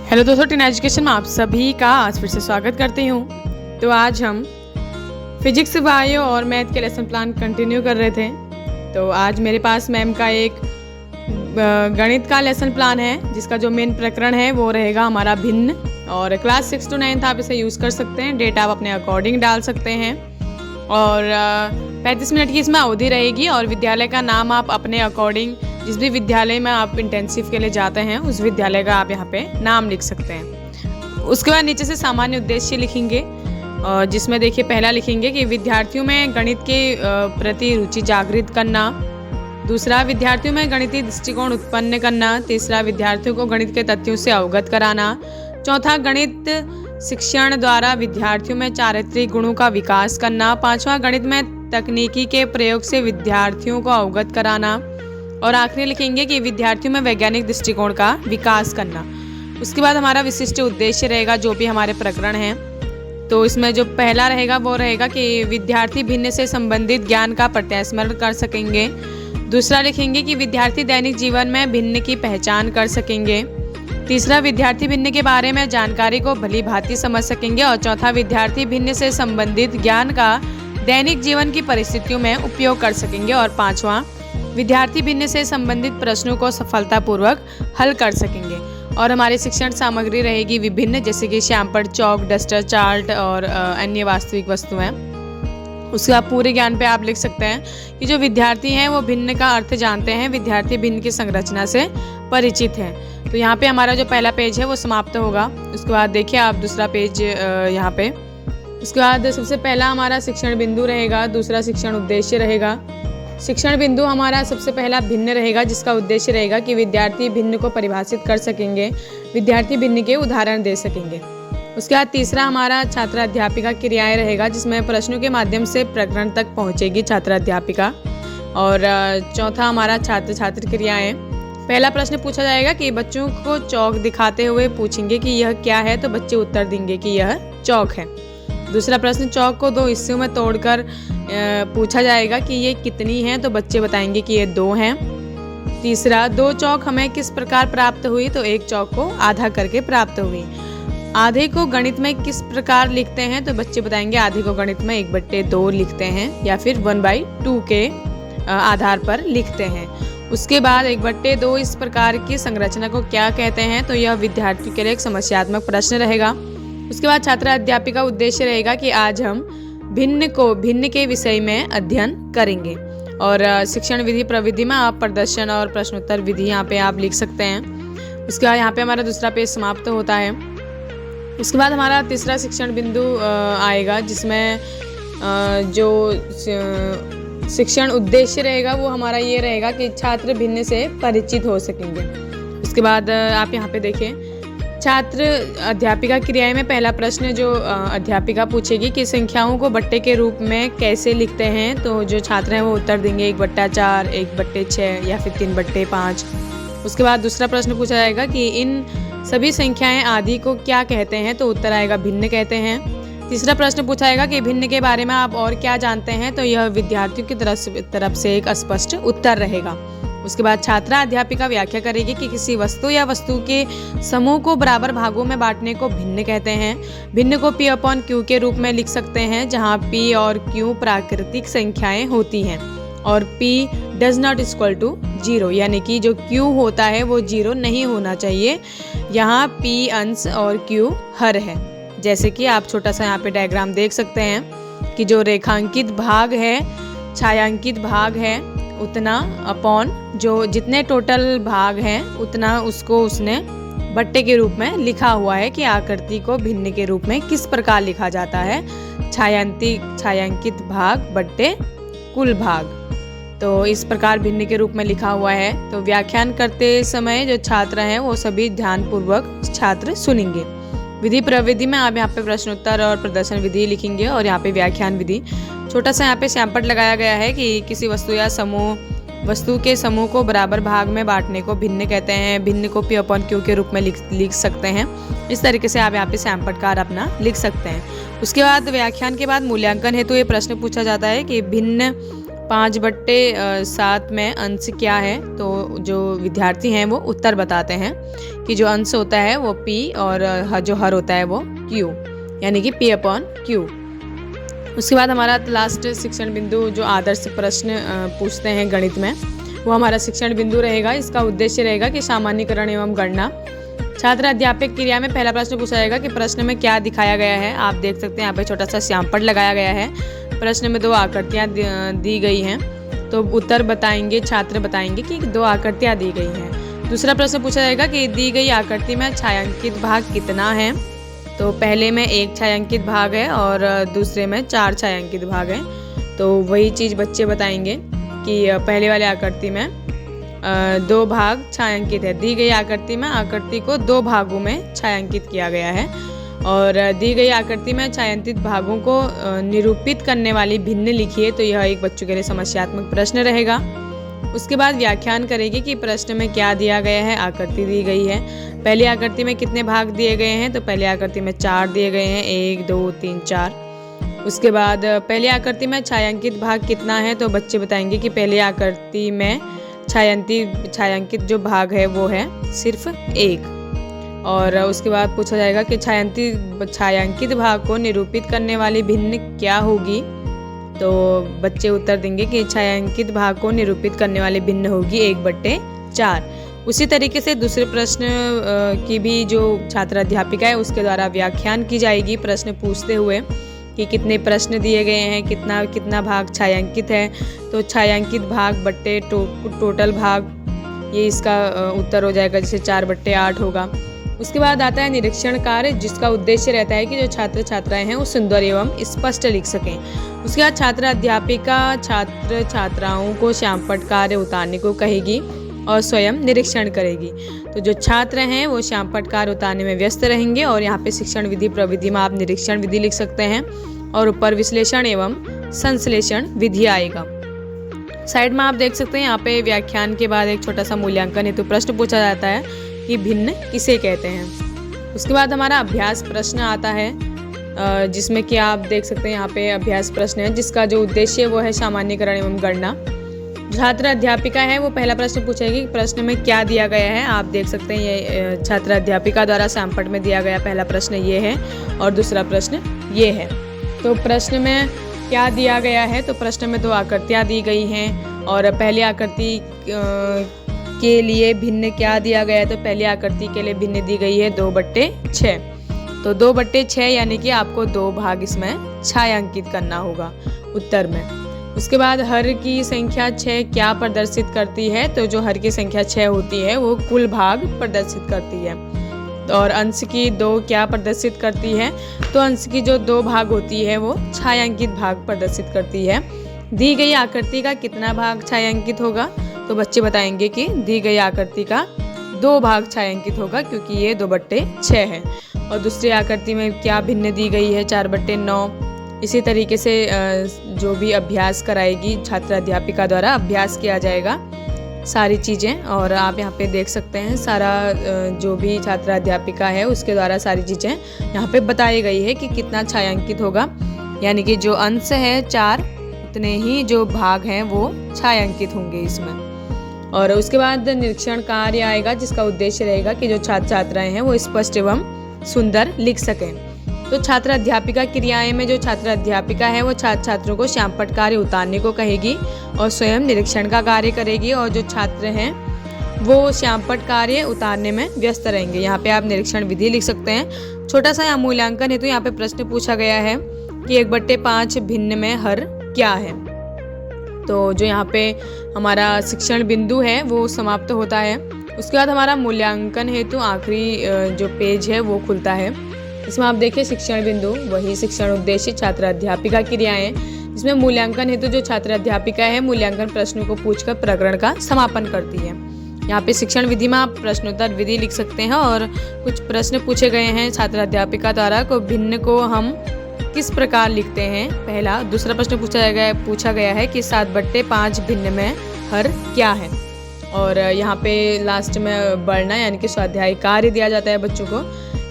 Hello दोस्तों, ten education में आप सभी का आज फिर से स्वागत करती हूँ। तो आज हम फिजिक्स, बायो और मैथ के लेसन प्लान कंटिन्यू कर रहे थे। तो आज मेरे पास मैम का एक गणित का लेसन प्लान है, जिसका जो मेन प्रकरण है वो रहेगा हमारा भिन्न। और क्लास 6 to 9 आप इसे यूज़ कर सकते हैं। डेट आप अपने अकॉर्डिंग डाल सकते हैं। और 35 मिनट की इसमें अवधि रहेगी। और विद्यालय का नाम आप अपने अकॉर्डिंग, जिस भी विद्यालय में आप इंटेंसिव के लिए जाते हैं उस विद्यालय का आप यहाँ पे नाम लिख सकते हैं। उसके बाद नीचे से सामान्य उद्देश्य लिखेंगे, और जिसमें देखिए पहला लिखेंगे कि विद्यार्थियों में गणित के प्रति रुचि जागृत करना। दूसरा, विद्यार्थियों में गणितीय दृष्टिकोण उत्पन्न करना। तीसरा, विद्यार्थियों को गणित के तथ्यों से अवगत कराना। चौथा, गणित शिक्षण द्वारा विद्यार्थियों में चारित्रिक गुणों का विकास करना। पांचवा, गणित में तकनीकी के प्रयोग से विद्यार्थियों को अवगत कराना। और आखिरी लिखेंगे कि विद्यार्थियों में वैज्ञानिक दृष्टिकोण का विकास करना। उसके बाद हमारा विशिष्ट उद्देश्य रहेगा, जो भी हमारे प्रकरण हैं। तो इसमें जो पहला रहेगा वो रहेगा कि विद्यार्थी भिन्न से संबंधित ज्ञान का प्रत्यास्मरण कर सकेंगे। दूसरा लिखेंगे कि विद्यार्थी दैनिक जीवन में भिन्न की पहचान कर सकेंगे। तीसरा, विद्यार्थी भिन्न के बारे में जानकारी को भली भांति समझ सकेंगे। और चौथा, विद्यार्थी भिन्न से संबंधित ज्ञान का दैनिक जीवन की परिस्थितियों में उपयोग कर सकेंगे। और पांचवा, विद्यार्थी भिन्न से संबंधित प्रश्नों को सफलतापूर्वक हल कर सकेंगे। और हमारी शिक्षण सामग्री रहेगी विभिन्न, जैसे कि श्यामपट्ट, चौक, डस्टर, चार्ट और अन्य वास्तविक वस्तुएं। उसके बाद पूरे ज्ञान पे आप लिख सकते हैं कि जो विद्यार्थी हैं वो भिन्न का अर्थ जानते हैं, विद्यार्थी भिन्न की संरचना से परिचित हैं। तो यहाँ पे हमारा जो पहला पेज है वो समाप्त होगा। उसके बाद देखिए आप दूसरा पेज यहाँ पे। उसके बाद सबसे पहला हमारा शिक्षण बिंदु रहेगा, दूसरा शिक्षण उद्देश्य रहेगा। शिक्षण बिंदु हमारा सबसे पहला भिन्न रहेगा, जिसका उद्देश्य रहेगा कि विद्यार्थी भिन्न को परिभाषित कर सकेंगे, विद्यार्थी भिन्न के उदाहरण दे सकेंगे। उसके बाद तीसरा हमारा छात्र अध्यापिका क्रियाएं रहेगा, जिसमें प्रश्नों के माध्यम से प्रकरण तक पहुंचेगी छात्र अध्यापिका। और चौथा हमारा छात्र छात्र क्रियाएं। पहला प्रश्न पूछा जाएगा कि बच्चों को चौक दिखाते हुए पूछेंगे कि यह क्या है, तो बच्चे उत्तर देंगे कि यह चौक है। दूसरा प्रश्न, चौक को 2 हिस्सों में तोड़कर पूछा जाएगा कि ये कितनी हैं, तो बच्चे बताएंगे कि ये 2 हैं। तीसरा, 2 चौक हमें किस प्रकार प्राप्त हुई, तो 1 चौक को आधा करके प्राप्त हुई। आधे को गणित में किस प्रकार लिखते हैं, तो बच्चे बताएंगे आधे को गणित में 1/2 लिखते हैं, या फिर 1/2 के आधार पर लिखते हैं। उसके बाद 1/2 इस प्रकार की संरचना को क्या कहते हैं, तो यह विद्यार्थी के लिए एक समस्यात्मक प्रश्न रहेगा। उसके बाद छात्र अध्यापिका उद्देश्य रहेगा कि आज हम भिन्न के विषय में अध्ययन करेंगे। और शिक्षण विधि प्रविधि में आप प्रदर्शन और प्रश्नोत्तर विधि यहाँ पे आप लिख सकते हैं। उसके बाद यहाँ पे हमारा दूसरा पेज समाप्त होता है। उसके बाद हमारा तीसरा शिक्षण बिंदु आएगा, जिसमें जो शिक्षण उद्देश्य रहेगा वो हमारा ये रहेगा कि छात्र भिन्न से परिचित हो सकेंगे। उसके बाद आप यहाँ पे देखें, छात्र अध्यापिका क्रियाएं में पहला प्रश्न जो अध्यापिका पूछेगी कि संख्याओं को बट्टे के रूप में कैसे लिखते हैं, तो जो छात्र हैं वो उत्तर देंगे 1/4, 1/6 या फिर 3/5। उसके बाद दूसरा प्रश्न पूछा जाएगा कि इन सभी संख्याएं आदि को क्या कहते हैं, तो उत्तर आएगा भिन्न कहते हैं। तीसरा प्रश्न पूछा जाएगा कि भिन्न के बारे में आप और क्या जानते हैं, तो यह विद्यार्थियों की तरफ से एक स्पष्ट उत्तर रहेगा। उसके बाद छात्रा अध्यापिका व्याख्या करेगी कि किसी वस्तु या वस्तु के समूह को बराबर भागों में बांटने को भिन्न कहते हैं। भिन्न को P/Q के रूप में लिख सकते हैं, जहां P और Q प्राकृतिक संख्याएं होती हैं और P does not equal to 0, यानी कि जो Q होता है वो 0 नहीं होना चाहिए। यहाँ P अंश और Q हर है। जैसे कि आप छोटा सा यहाँ पे डायग्राम देख सकते हैं कि जो रेखांकित भाग है, छायांकित भाग है, उतना अपॉन जो जितने टोटल भाग हैं उतना उसको उसने बट्टे के रूप में लिखा हुआ है कि आकृति को भिन्न के रूप में किस प्रकार लिखा जाता है, छायांकित भाग बट्टे कुल भाग। तो इस प्रकार भिन्न के रूप में लिखा हुआ है। तो व्याख्यान करते समय जो छात्र हैं वो सभी ध्यानपूर्वक छात्र सुनेंगे। विधि प्रविधि में आप यहाँ पे प्रश्नोत्तर और प्रदर्शन विधि लिखेंगे, और यहाँ पे व्याख्यान विधि। छोटा सा यहाँ पे श्यामपट्ट लगाया गया है कि किसी वस्तु के समूह को बराबर भाग में बांटने को भिन्न कहते हैं। भिन्न को P/Q के रूप में लिख सकते हैं। इस तरीके से आप यहाँ पे श्यामपट्ट कार अपना लिख सकते हैं। उसके बाद व्याख्यान के बाद मूल्यांकन हेतु ये प्रश्न पूछा जाता है कि भिन्न 5/7 में अंश क्या है, तो जो विद्यार्थी हैं वो उत्तर बताते हैं कि जो अंश होता है वो P और जो हर होता है वो Q, यानी कि P/Q। उसके बाद हमारा लास्ट शिक्षण बिंदु जो आदर्श प्रश्न पूछते हैं गणित में, वो हमारा शिक्षण बिंदु रहेगा। इसका उद्देश्य रहेगा कि सामान्यीकरण एवं गणना। छात्र अध्यापक क्रिया में पहला प्रश्न पूछा जाएगा कि प्रश्न में क्या दिखाया गया है। आप देख सकते हैं यहाँ पे छोटा सा श्यामपट लगाया गया है। प्रश्न में 2 आकृतियाँ दी गई हैं, तो उत्तर बताएंगे, छात्र बताएंगे कि 2 आकृतियाँ दी गई हैं। दूसरा प्रश्न पूछा जाएगा कि दी गई आकृति में छायांकित भाग कितना है। तो पहले में 1 छायांकित भाग है और दूसरे में 4 छायांकित भाग हैं। तो वही चीज़ बच्चे बताएंगे कि पहले वाले आकृति में 2 भाग छायांकित है। दी गई आकृति में आकृति को 2 भागों में छायांकित किया गया है और दी गई आकृति में छायांकित भागों को निरूपित करने वाली भिन्न लिखिए। तो यह एक बच्चों के लिए समस्यात्मक प्रश्न रहेगा। उसके बाद व्याख्यान करेगी कि प्रश्न में क्या दिया गया है, आकृति दी गई है। पहली आकृति में कितने भाग दिए गए हैं, तो पहली आकृति में 4 दिए गए हैं, 1 2 3 4। उसके बाद पहली आकृति में छायांकित भाग कितना है, तो बच्चे बताएंगे कि पहली आकृति में छायांकित जो भाग है वो है सिर्फ 1। और उसके बाद पूछा जाएगा कि छायांकित भाग को निरूपित करने वाली भिन्न क्या होगी। तो बच्चे उत्तर देंगे कि छायांकित भाग को निरूपित करने वाली भिन्न होगी 1/4। उसी तरीके से दूसरे प्रश्न की भी जो छात्र अध्यापिका है उसके द्वारा व्याख्यान की जाएगी, प्रश्न पूछते हुए कि कितने प्रश्न दिए गए हैं, कितना भाग छायांकित है। तो छायांकित भाग बट्टे टोटल भाग, ये इसका उत्तर हो जाएगा, जैसे 4/8 होगा। उसके बाद आता है निरीक्षण कार्य, जिसका उद्देश्य रहता है कि जो छात्र छात्राएं हैं वो सुंदर एवं स्पष्ट लिख सकें। उसके बाद छात्र अध्यापिका छात्र छात्राओं को श्यामपट्ट कार्य उतारने को कहेगी और स्वयं निरीक्षण करेगी। तो जो छात्र हैं वो श्यामपट्ट कार्य उतारने में व्यस्त रहेंगे और यहाँ पे शिक्षण विधि प्रविधि में आप निरीक्षण विधि लिख सकते हैं और ऊपर विश्लेषण एवं संश्लेषण विधि आएगा। साइड में आप देख सकते हैं यहाँ पे व्याख्यान के बाद एक छोटा सा मूल्यांकन हेतु प्रश्न पूछा जाता है कि भिन्न किसे कहते हैं। उसके बाद हमारा अभ्यास प्रश्न आता है, जिसमें कि आप देख सकते हैं यहाँ पे अभ्यास प्रश्न है, जिसका जो उद्देश्य वो है सामान्यीकरण एवं गणना। छात्र अध्यापिका है वो पहला प्रश्न पूछेगी कि प्रश्न में क्या दिया गया है। आप देख सकते हैं ये छात्र अध्यापिका द्वारा श्यामपट्ट में दिया गया पहला प्रश्न ये है और दूसरा प्रश्न ये है। तो प्रश्न में क्या दिया गया है, तो प्रश्न में 2 आकृतियाँ दी गई हैं और पहली आकृति के लिए भिन्न क्या दिया गया है, तो पहली आकृति के लिए भिन्न दी गई है 2/6। तो 2/6 यानी कि आपको 2 भाग इसमें छायांकित करना होगा उत्तर में। उसके बाद हर की संख्या 6 क्या प्रदर्शित करती है, तो जो हर की संख्या 6 होती है वो कुल भाग प्रदर्शित करती है। और अंश की 2 क्या प्रदर्शित करती है, तो अंश की जो 2 भाग होती है वो छायांकित भाग प्रदर्शित करती है। दी गई आकृति का कितना भाग छायांकित होगा, तो बच्चे बताएंगे कि दी गई आकृति का 2 भाग छायांकित होगा क्योंकि ये 2/6 है। और दूसरी आकृति में क्या भिन्न दी गई है, 4/9। इसी तरीके से जो भी अभ्यास कराएगी छात्र अध्यापिका द्वारा अभ्यास किया जाएगा सारी चीज़ें। और आप यहाँ पे देख सकते हैं सारा जो भी छात्र अध्यापिका है उसके द्वारा सारी चीज़ें यहाँ पे बताई गई है कि कितना छायांकित होगा, यानी कि जो अंश है 4 उतने ही जो भाग हैं वो छायांकित होंगे इसमें। और उसके बाद निरीक्षण कार्य आएगा, जिसका उद्देश्य रहेगा कि जो छात्र छात्राएं हैं वो स्पष्ट एवं सुंदर लिख सकें। तो छात्र अध्यापिका क्रियाएं में जो छात्र अध्यापिका है वो छात्र छात्रों को श्यामपट्ट कार्य उतारने को कहेगी और स्वयं निरीक्षण का कार्य करेगी और जो छात्र हैं वो श्यामपट्ट कार्य उतारने में व्यस्त रहेंगे। यहाँ पे आप निरीक्षण विधि लिख सकते हैं। छोटा सा यहाँ मूल्यांकन है, तो यहाँ पे प्रश्न पूछा गया है कि 1/5 भिन्न में हर क्या है। तो जो यहाँ पे हमारा शिक्षण बिंदु है वो समाप्त होता है। उसके बाद हमारा मूल्यांकन हेतु आखिरी जो पेज है वो खुलता है। इसमें आप देखिए शिक्षण बिंदु, वही शिक्षण उद्देश्य, छात्र अध्यापिका क्रियाएं, इसमें मूल्यांकन हेतु जो छात्र अध्यापिका है मूल्यांकन प्रश्नों को पूछकर प्रकरण का समापन करती है। यहाँ पे शिक्षण विधि में आप प्रश्नोत्तर विधि लिख सकते हैं और कुछ प्रश्न पूछे गए हैं छात्र अध्यापिका द्वारा को भिन्न को हम किस प्रकार लिखते हैं। पहला दूसरा प्रश्न पूछा गया है कि 7/5 भिन्न में हर क्या है। और यहाँ पे लास्ट में बढ़ना यानी कि स्वाध्याय कार्य दिया जाता है बच्चों को।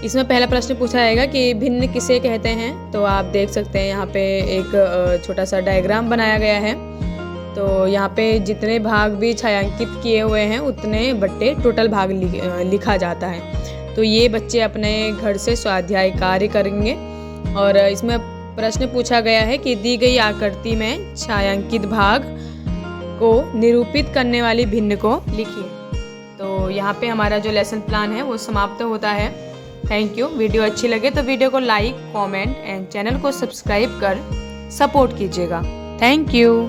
इसमें पहला प्रश्न पूछा जाएगा कि भिन्न किसे कहते हैं। तो आप देख सकते हैं यहाँ पे एक छोटा सा डायग्राम बनाया गया है। तो यहाँ पे जितने भाग भी छायांकित किए हुए हैं उतने बट्टे टोटल भाग लिखा जाता है। तो ये बच्चे अपने घर से स्वाध्याय कार्य करेंगे और इसमें प्रश्न पूछा गया है कि दी गई आकृति में छायांकित भाग को निरूपित करने वाली भिन्न को लिखिए। तो यहाँ पे हमारा जो लेसन प्लान है वो समाप्त होता है। Thank you. वीडियो अच्छी लगे तो वीडियो को लाइक, कमेंट एंड चैनल को सब्सक्राइब कर सपोर्ट कीजिएगा। Thank you.